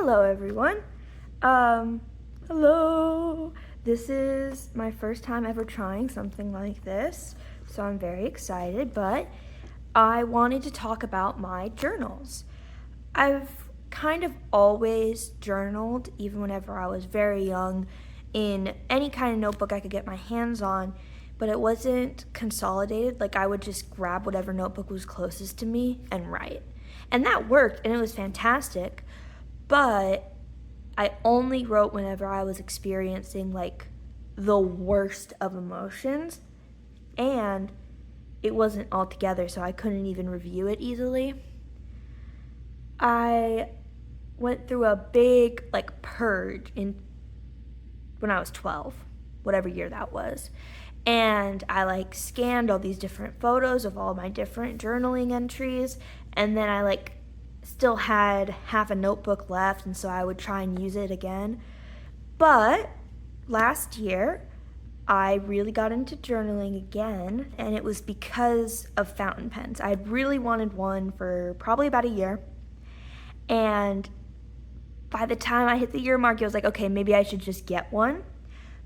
Hello, everyone. Hello. This is my first time ever trying something like this, so I'm very excited, but I wanted to talk about my journals. I've kind of always journaled, even whenever I was very young, in any kind of notebook I could get my hands on, but it wasn't consolidated. Like, I would just grab whatever notebook was closest to me and write. And that worked, and it was fantastic, but I only wrote whenever I was experiencing like the worst of emotions, and it wasn't all together, so I couldn't even review it easily. I went through a big like purge in when I was 12, whatever year that was. And I like scanned all these different photos of all my different journaling entries, and then I like still had half a notebook left, and so I would try and use it again. But last year, I really got into journaling again, and it was because of fountain pens. I really wanted one for probably about a year, and by the time I hit the year mark, I was like, okay, maybe I should just get one.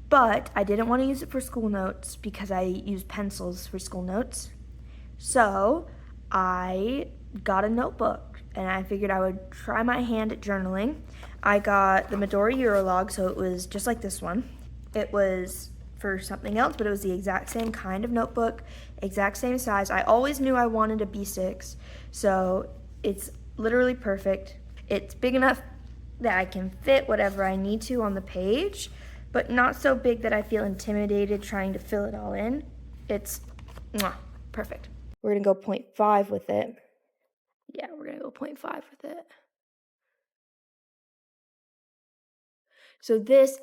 But I didn't want to use it for school notes because I use pencils for school notes. So I got a notebook and I figured I would try my hand at journaling. I got the Midori Eurolog, so it was just like this one. It was for something else, but it was the exact same kind of notebook, exact same size. I always knew I wanted a B6, so it's literally perfect. It's big enough that I can fit whatever I need to on the page, but not so big that I feel intimidated trying to fill it all in. It's perfect. We're gonna go 0.5 with it. Yeah, we're gonna go 0.5 with it. So this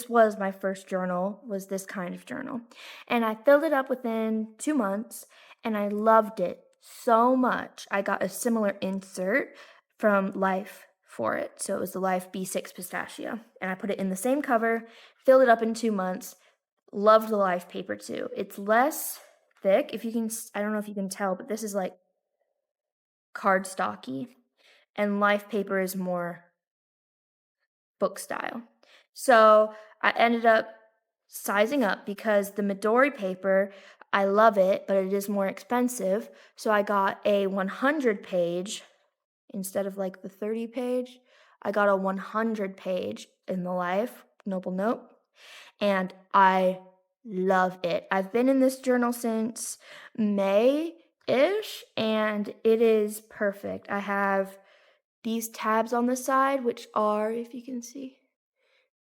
was my first journal, was this kind of journal. And I filled it up within 2 months, and I loved it so much. I got a similar insert from Life for it. So it was the Life B6 Pistachio. And I put it in the same cover, filled it up in 2 months. Loved the Life paper too. It's less thick. I don't know if you can tell, but this is like cardstocky. And Life paper is more book style. So I ended up sizing up because the Midori paper, I love it, but it is more expensive. So I got a 100 page instead of like the 30 page. I got a 100 page in the Life Noble Note, and I love it. I've been in this journal since May-ish, and it is perfect. I have these tabs on the side, which are, if you can see,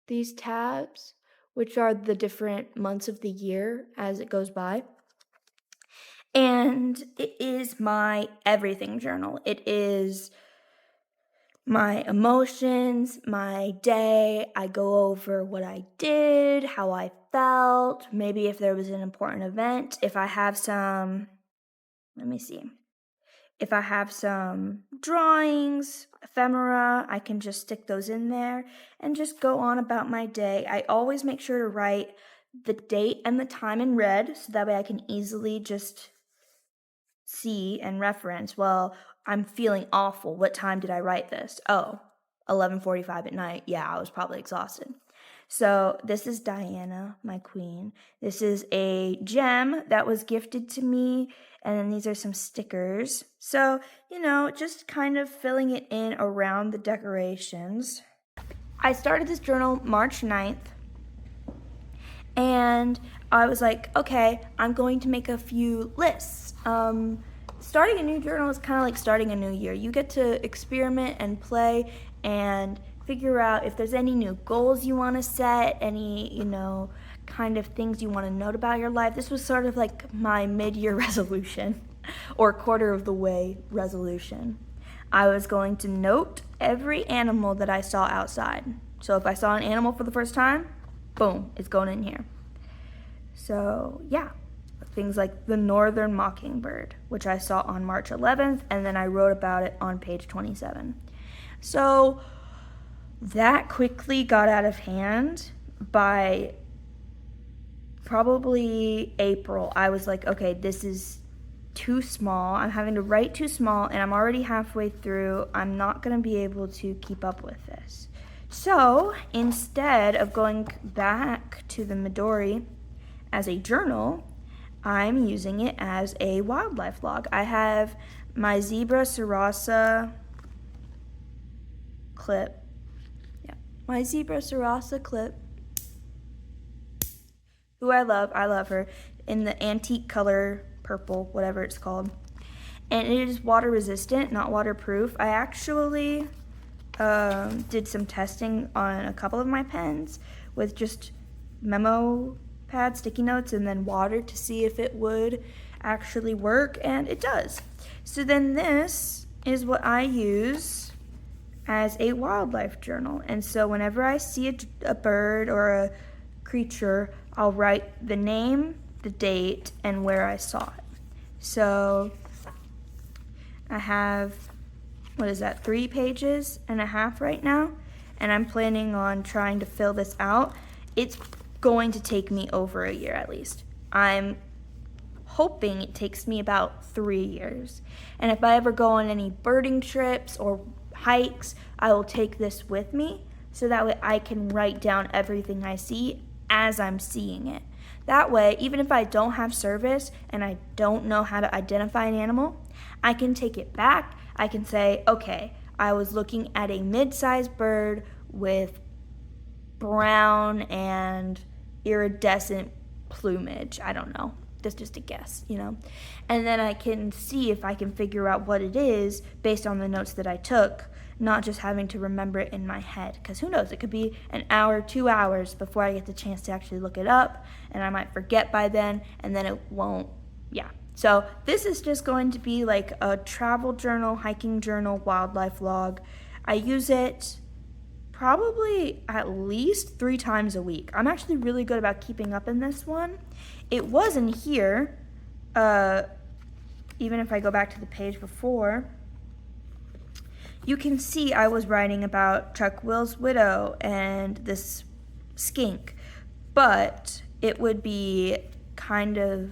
these tabs, which are the different months of the year as it goes by. And it is my everything journal. It is my emotions, my day. I go over what I did, how I felt, maybe if there was an important event. If I have some, let me see. If I have some drawings, ephemera, I can just stick those in there and just go on about my day. I always make sure to write the date and the time in red, so that way I can easily just see and reference, well, I'm feeling awful. What time did I write this? Oh, 11:45 at night. Yeah, I was probably exhausted. So this is Diana, my queen. This is a gem that was gifted to me, and then these are some stickers. So, just kind of filling it in around the decorations. I started this journal March 9th, and I was like, okay, I'm going to make a few lists. Starting a new journal is kind of like starting a new year. You get to experiment and play and figure out if there's any new goals you want to set, any, kind of things you want to note about your life. This was sort of like my mid-year resolution or quarter of the way resolution. I was going to note every animal that I saw outside. So if I saw an animal for the first time, boom, it's going in here. So yeah, things like the northern mockingbird, which I saw on March 11th, and then I wrote about it on page 27. So that quickly got out of hand. By probably April, I was like, okay, this is too small. I'm having to write too small, and I'm already halfway through. I'm not going to be able to keep up with this. So instead of going back to the Midori as a journal, I'm using it as a wildlife log. I have my zebra sarasa clip. Yeah, my zebra sarasa clip. Who I love her, in the antique color purple, whatever it's called. And it is water resistant, not waterproof. I actually did some testing on a couple of my pens with just memo pad sticky notes and then water to see if it would actually work, and it does. So then this is what I use as a wildlife journal. And so whenever I see a bird or a creature, I'll write the name, the date, and where I saw it. So I have, 3.5 pages right now, and I'm planning on trying to fill this out. It's going to take me over a year at least. I'm hoping it takes me about 3 years. And if I ever go on any birding trips or hikes, I will take this with me so that way I can write down everything I see as I'm seeing it. That way, even if I don't have service and I don't know how to identify an animal, I can take it back. I can say, okay, I was looking at a mid-sized bird with brown and iridescent plumage. I don't know. That's just a guess, And then I can see if I can figure out what it is based on the notes that I took, not just having to remember it in my head. Because who knows, it could be an hour, 2 hours before I get the chance to actually look it up, and I might forget by then, and then it won't, So this is just going to be like a travel journal, hiking journal, wildlife log. I use it probably at least 3 times a week. I'm actually really good about keeping up in this one. It was in here, even if I go back to the page before, you can see I was writing about Chuck Will's widow and this skink, but it would be kind of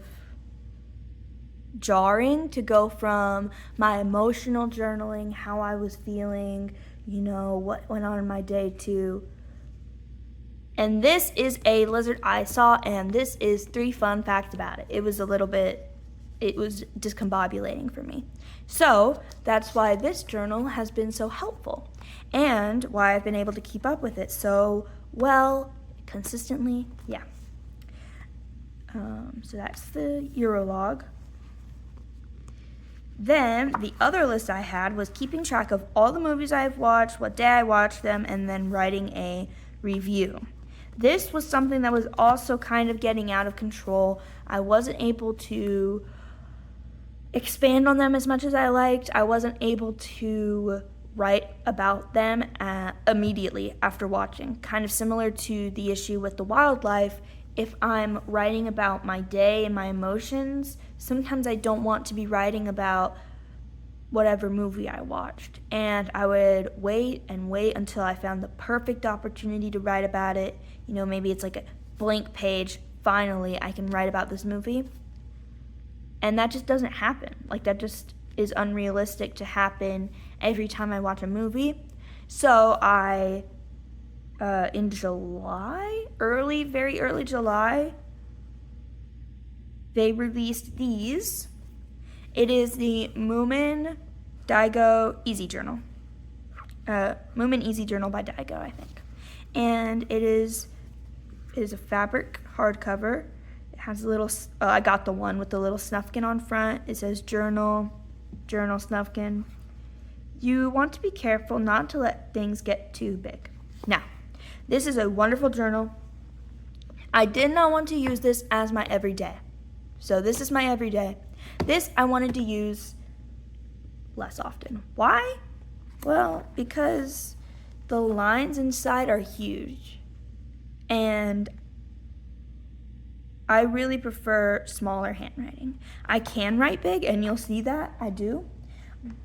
jarring to go from my emotional journaling, how I was feeling, what went on in my day, to, and this is a lizard I saw, and this is 3 fun facts about it. It was discombobulating for me. So that's why this journal has been so helpful, and why I've been able to keep up with it so well, consistently, So that's the Eurolog. Then the other list I had was keeping track of all the movies I've watched, what day I watched them, and then writing a review. This was something that was also kind of getting out of control. I wasn't able to expand on them as much as I liked. I wasn't able to write about them immediately after watching. Kind of similar to the issue with the wildlife. If I'm writing about my day and my emotions, sometimes I don't want to be writing about whatever movie I watched. And I would wait until I found the perfect opportunity to write about it. Maybe it's like a blank page. Finally, I can write about this movie. And that just doesn't happen. That just is unrealistic to happen every time I watch a movie. So I, in July, very early July, they released these. It is the Moomin Daigo Easy Journal. Moomin Easy Journal by Daigo, I think. And it is a fabric hardcover. It has a little, I got the one with the little snufkin on front. It says journal snufkin. You want to be careful not to let things get too big. Now, this is a wonderful journal. I did not want to use this as my everyday. So this is my everyday. This I wanted to use less often. Why? Well, because the lines inside are huge. And I really prefer smaller handwriting. I can write big, and you'll see that, I do.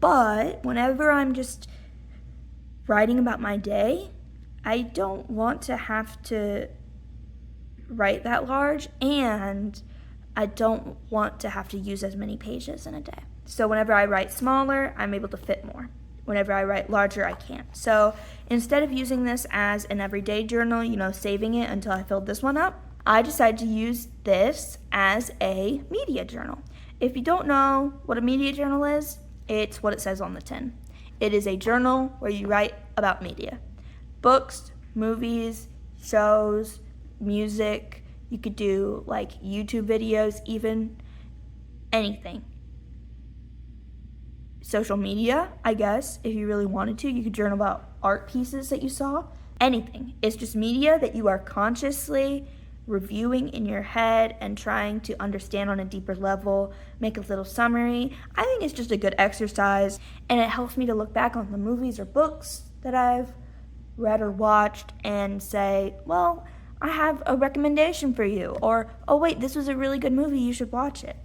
But whenever I'm just writing about my day, I don't want to have to write that large, and I don't want to have to use as many pages in a day. So whenever I write smaller, I'm able to fit more. Whenever I write larger, I can't. So instead of using this as an everyday journal, saving it until I filled this one up, I decided to use this as a media journal. If you don't know what a media journal is, it's what it says on the tin. It is a journal where you write about media. Books, movies, shows, music. You could do like YouTube videos, even anything. Social media, I guess, if you really wanted to. You could journal about art pieces that you saw. Anything. It's just media that you are consciously reviewing in your head and trying to understand on a deeper level, make a little summary. I think it's just a good exercise, and it helps me to look back on the movies or books that I've read or watched and say, well, I have a recommendation for you, or, oh wait, this was a really good movie, you should watch it.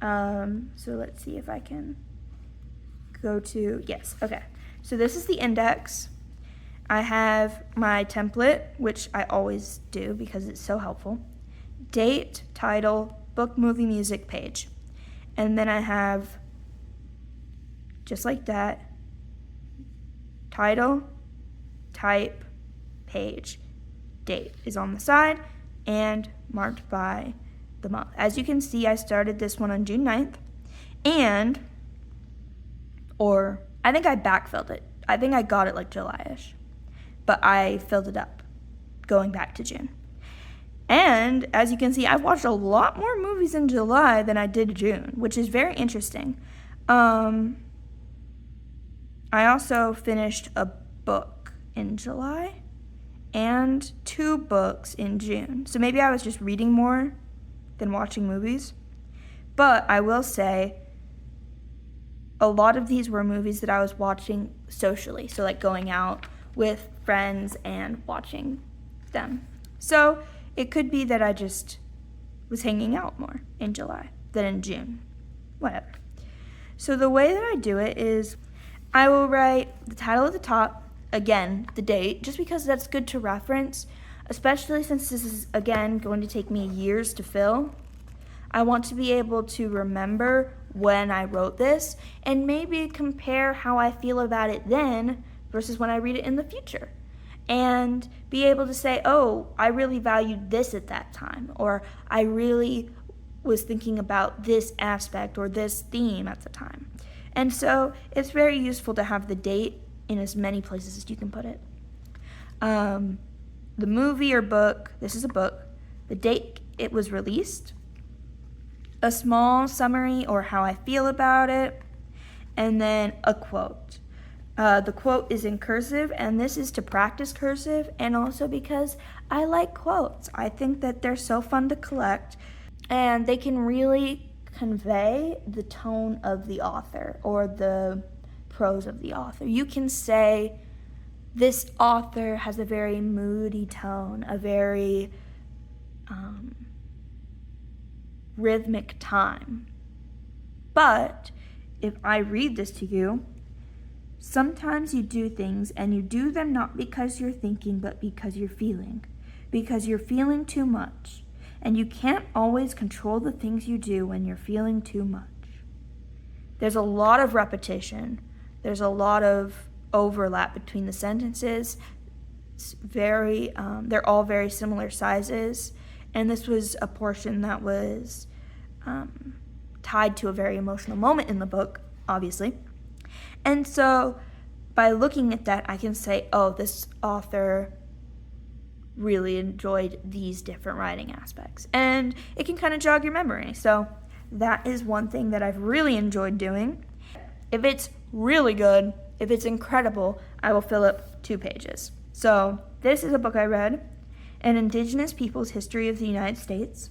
So let's see if I can go to, yes, okay. So this is the index. I have my template, which I always do because it's so helpful. Date, title, book, movie, music, page. And then I have, just like that, title, type, page. Date is on the side and marked by the month. As you can see, I started this one on June 9th, or I think I backfilled it. I think I got it like July-ish, but I filled it up going back to June. And as you can see, I've watched a lot more movies in July than I did June, which is very interesting. I also finished a book in July and 2 books in June. So maybe I was just reading more than watching movies. But I will say, a lot of these were movies that I was watching socially. So like going out with friends and watching them. So it could be that I just was hanging out more in July than in June. Whatever. So the way that I do it is I will write the title at the top, again, the date, just because that's good to reference, especially since this is, again, going to take me years to fill. I want to be able to remember when I wrote this and maybe compare how I feel about it then versus when I read it in the future. And be able to say, oh, I really valued this at that time, or I really was thinking about this aspect or this theme at the time. And so it's very useful to have the date in as many places as you can put it. The movie or book, this is a book, the date it was released, a small summary or how I feel about it, and then a quote. The quote is in cursive, and this is to practice cursive, and also because I like quotes. I think that they're so fun to collect, and they can really convey the tone of the author or the prose of the author. You can say, this author has a very moody tone, a very rhythmic time. But if I read this to you, sometimes you do things and you do them not because you're thinking, but because you're feeling. Because you're feeling too much. And you can't always control the things you do when you're feeling too much. There's a lot of repetition. There's a lot of overlap between the sentences. It's they're all very similar sizes. And this was a portion that was tied to a very emotional moment in the book, obviously. And so by looking at that, I can say, oh, this author really enjoyed these different writing aspects. And it can kind of jog your memory. So that is one thing that I've really enjoyed doing. If it's really good, if it's incredible, I will fill up 2 pages. So this is a book I read, An Indigenous People's History of the United States.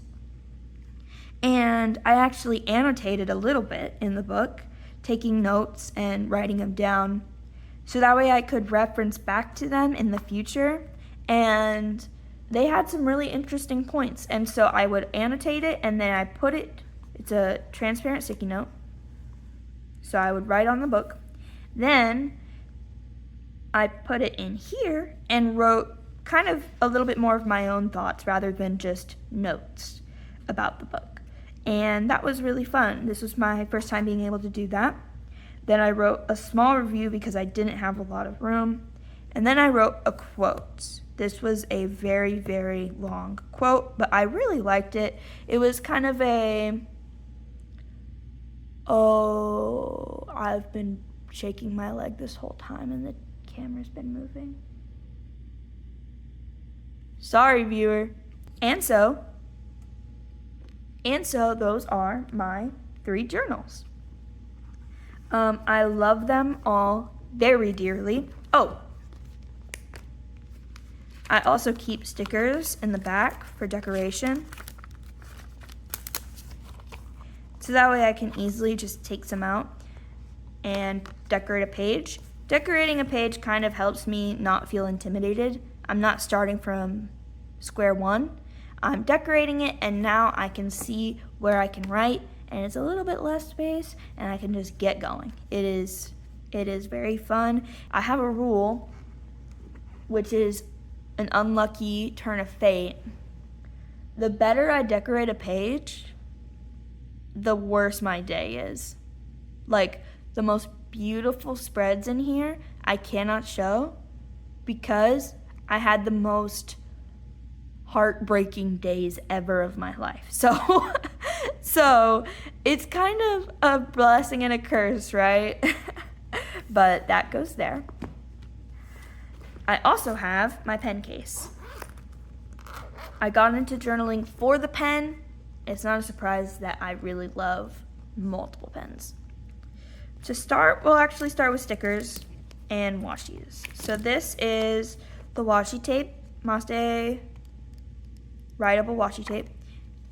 And I actually annotated a little bit in the book, taking notes and writing them down, so that way I could reference back to them in the future. And they had some really interesting points. And so I would annotate it, and then I put it, it's a transparent sticky note. So I would write on the book. Then I put it in here and wrote kind of a little bit more of my own thoughts rather than just notes. about the book. And that was really fun. This was my first time being able to do that. Then I wrote a small review because I didn't have a lot of room. And then I wrote a quote. This was a very, very long quote, but I really liked it. It was kind of I've been shaking my leg this whole time and the camera's been moving. Sorry, viewer. And so those are my 3 journals. I love them all very dearly. Oh, I also keep stickers in the back for decoration. So that way I can easily just take some out and decorate a page. Decorating a page kind of helps me not feel intimidated. I'm not starting from square one. I'm decorating it, and now I can see where I can write, and it's a little bit less space, and I can just get going. It is very fun. I have a rule, which is an unlucky turn of fate. The better I decorate a page, the worse my day is. Like, the most beautiful spreads in here I cannot show because I had the most heartbreaking days ever of my life. So it's kind of a blessing and a curse, right? But that goes there. I also have my pen case. I got into journaling for the pen. It's not a surprise that I really love multiple pens. To start, we'll actually start with stickers and washies. So this is the washi tape, Maste writable washi tape.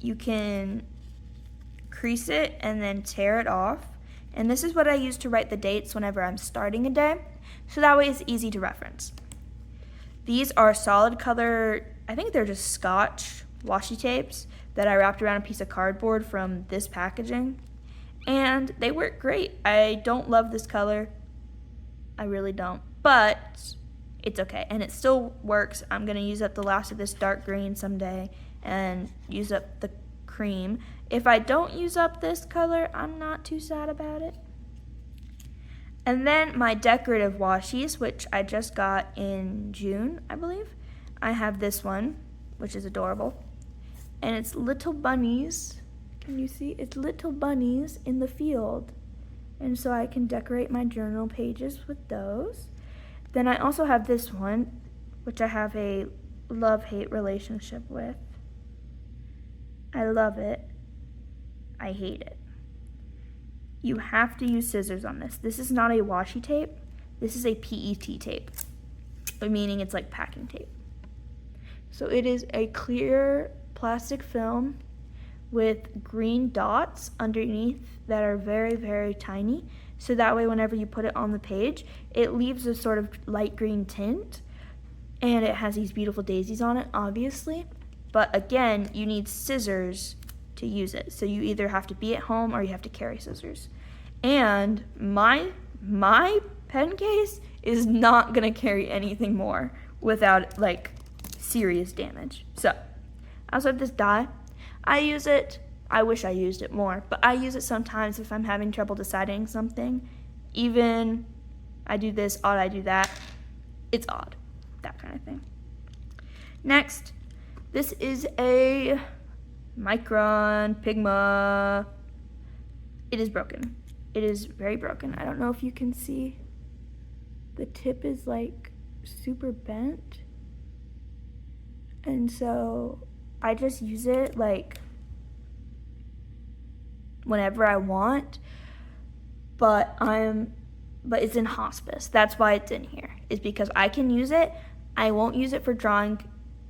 You can crease it and then tear it off. And this is what I use to write the dates whenever I'm starting a day. So that way it's easy to reference. These are solid color, I think they're just Scotch washi tapes that I wrapped around a piece of cardboard from this packaging. And they work great. I don't love this color. I really don't. But it's okay. And it still works. I'm going to use up the last of this dark green someday and use up the cream. If I don't use up this color, I'm not too sad about it. And then my decorative washies, which I just got in June, I believe. I have this one, which is adorable. And it's little bunnies. Can you see? It's little bunnies in the field. And so I can decorate my journal pages with those. Then I also have this one, which I have a love-hate relationship with. I love it. I hate it. You have to use scissors on this. This is not a washi tape. This is a PET tape, meaning it's like packing tape. So it is a clear plastic film with green dots underneath that are very, very tiny. So that way whenever you put it on the page, it leaves a sort of light green tint. And it has these beautiful daisies on it, obviously. But again, you need scissors to use it. So you either have to be at home or you have to carry scissors. And my pen case is not gonna carry anything more without like serious damage. So I also have this die. I use it, I wish I used it more, but I use it sometimes if I'm having trouble deciding something. Even I do this, odd I do that. It's odd, that kind of thing. Next, this is a Micron Pigma. It is broken. It is very broken. I don't know if you can see. The tip is like super bent. And so I just use it like whenever I want, but it's in hospice. That's why it's in here, is because I can use it. I won't use it for drawing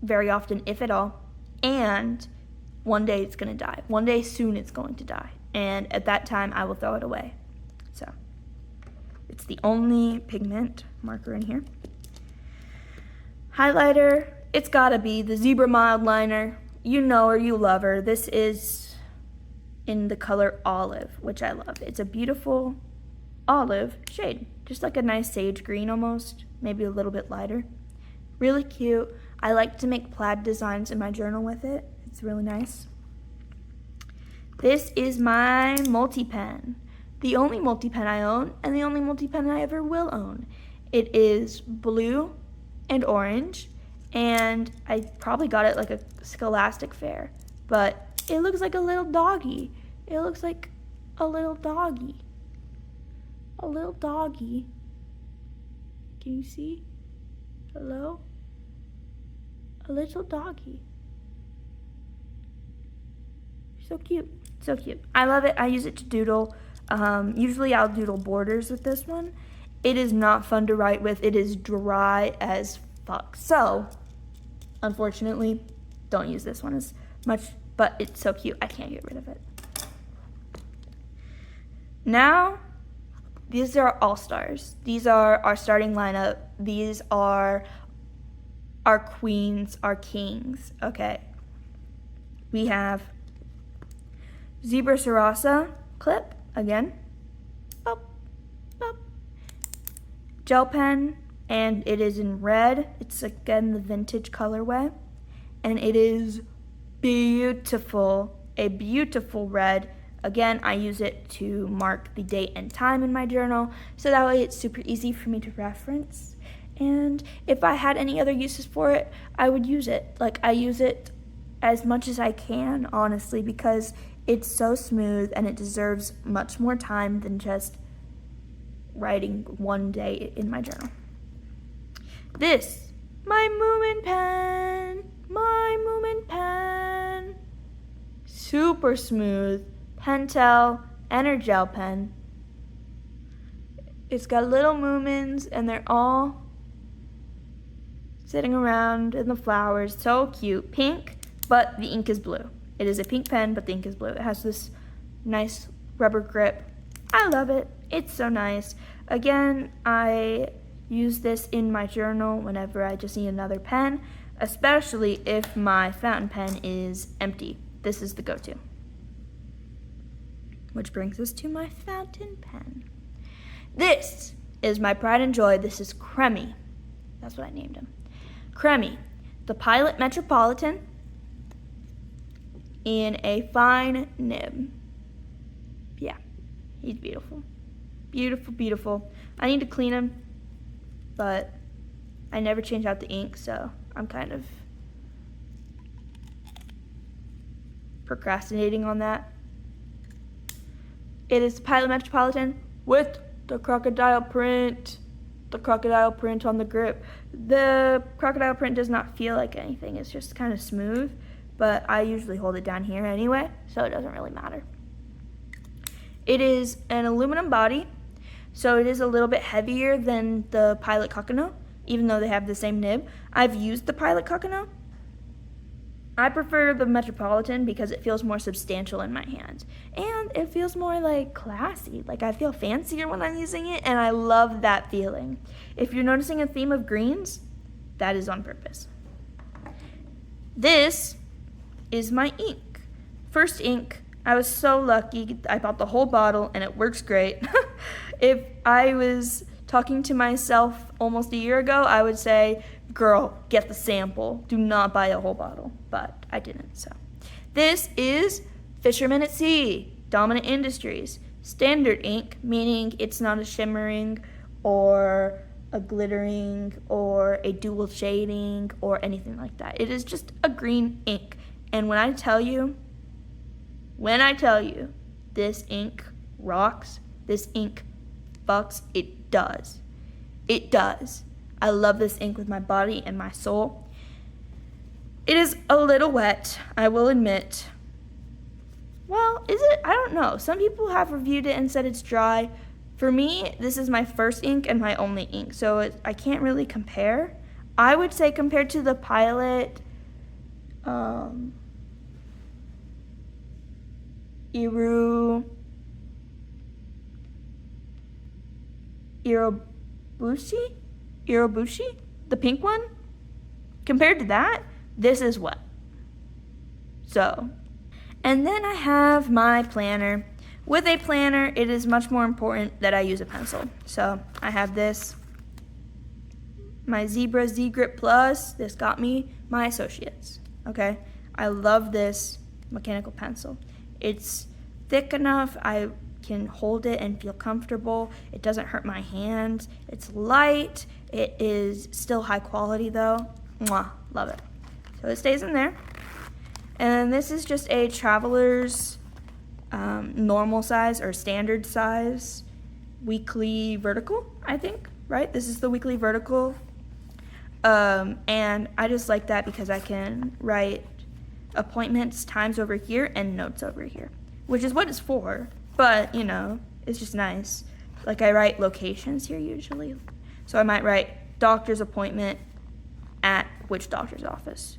very often, if at all, and one day it's gonna die. One day soon it's going to die, and at that time I will throw it away. So it's the only pigment marker in here. Highlighter, it's gotta be the Zebra Mild Liner. You know her, you love her. This is in the color Olive, which I love. It's a beautiful olive shade, just like a nice sage green almost, maybe a little bit lighter. Really cute. I like to make plaid designs in my journal with it. It's really nice. This is my multi-pen. The only multi-pen I own and the only multi-pen I ever will own. It is blue and orange, and I probably got it like a Scholastic Fair, but it looks like a little doggy. It looks like a little doggy. A little doggy. Can you see? Hello? A little doggy. So cute. So cute. I love it. I use it to doodle. Usually I'll doodle borders with this one. It is not fun to write with. It is dry as fuck. So, unfortunately, don't use this one as much, but it's so cute. I can't get rid of it. Now, these are all-stars. These are our starting lineup. These are our queens, our kings. Okay. We have Zebra Sarasa clip, again. Boop, boop. Gel pen, and it is in red. It's again the vintage colorway. And it is beautiful. A beautiful red. Again, I use it to mark the date and time in my journal, so that way it's super easy for me to reference. And if I had any other uses for it, I would use it. Like, I use it as much as I can, honestly, because it's so smooth and it deserves much more time than just writing one day in my journal. This, my Moomin pen. My Moomin pen. Super smooth. Pentel Energel pen. It's got little Moomins and they're all sitting around in the flowers. So cute. Pink, but the ink is blue. It is a pink pen, but the ink is blue. It has this nice rubber grip. I love it. It's so nice. Again, I use this in my journal whenever I just need another pen, especially if my fountain pen is empty. This is the go-to. Which brings us to my fountain pen. This is my pride and joy. This is Cremy. That's what I named him. Cremy, the Pilot Metropolitan in a fine nib. Yeah, he's beautiful. Beautiful, beautiful. I need to clean him, but I never change out the ink, so I'm kind of procrastinating on that. It is Pilot Metropolitan with the crocodile print. The crocodile print on the grip. The crocodile print does not feel like anything. It's just kind of smooth, but I usually hold it down here anyway, so it doesn't really matter. It is an aluminum body, so it is a little bit heavier than the Pilot Kakano, even though they have the same nib. I've used the Pilot Kakano. I prefer the Metropolitan because it feels more substantial in my hand. And it feels more like classy. Like I feel fancier when I'm using it, and I love that feeling. If you're noticing a theme of greens, that is on purpose. This is my ink. First ink. I was so lucky. I bought the whole bottle and it works great. If I was talking to myself almost a year ago, I would say, girl, get the sample. Do not buy a whole bottle. But I didn't, so. This is Fisherman at Sea, Dominant Industries. Standard ink, meaning it's not a shimmering or a glittering or a dual shading or anything like that. It is just a green ink. And when I tell you, this ink rocks, this ink fucks, it does. It does. I love this ink with my body and my soul. It is a little wet, I will admit. Well, is it? I don't know. Some people have reviewed it and said it's dry. For me, this is my first ink and my only ink, so I can't really compare. I would say compared to the Pilot Irobushi, the pink one, compared to that, this is wet. So, and then I have my planner. With a planner, it is much more important that I use a pencil. So I have this, my Zebra Z-Grip Plus. This got me my associates, okay? I love this mechanical pencil. It's thick enough. I can hold it and feel comfortable. It doesn't hurt my hands. It's light. It is still high quality though. Mwah, love it. So it stays in there. And then this is just a traveler's normal size or standard size weekly vertical, I think, right? This is the weekly vertical. And I just like that because I can write appointments, times over here, and notes over here, which is what it's for. But, you know, it's just nice. Like I write locations here usually. So I might write doctor's appointment at which doctor's office,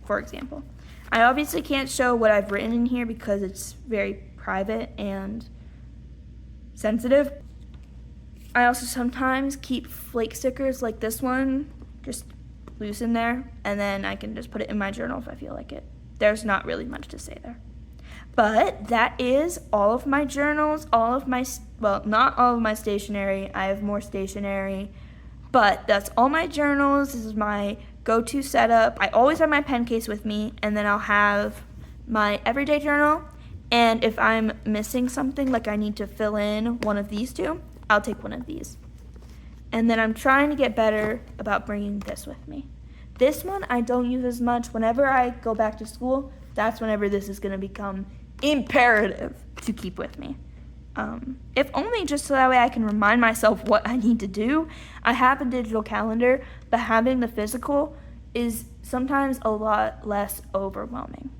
for example. I obviously can't show what I've written in here because it's very private and sensitive. I also sometimes keep flake stickers like this one just loose in there, and then I can just put it in my journal if I feel like it. There's not really much to say there. But that is all of my journals, well, not all of my stationery. I have more stationery, but that's all my journals. This is my go-to setup. I always have my pen case with me, and then I'll have my everyday journal. And if I'm missing something, like I need to fill in one of these two, I'll take one of these. And then I'm trying to get better about bringing this with me. This one I don't use as much. Whenever I go back to school, that's whenever this is going to become imperative to keep with me. If only just so that way I can remind myself what I need to do. I have a digital calendar, but having the physical is sometimes a lot less overwhelming,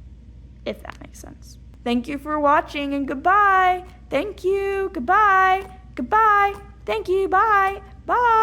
if that makes sense. Thank you for watching, and goodbye. Thank you. Goodbye. Goodbye. Thank you. Bye. Bye.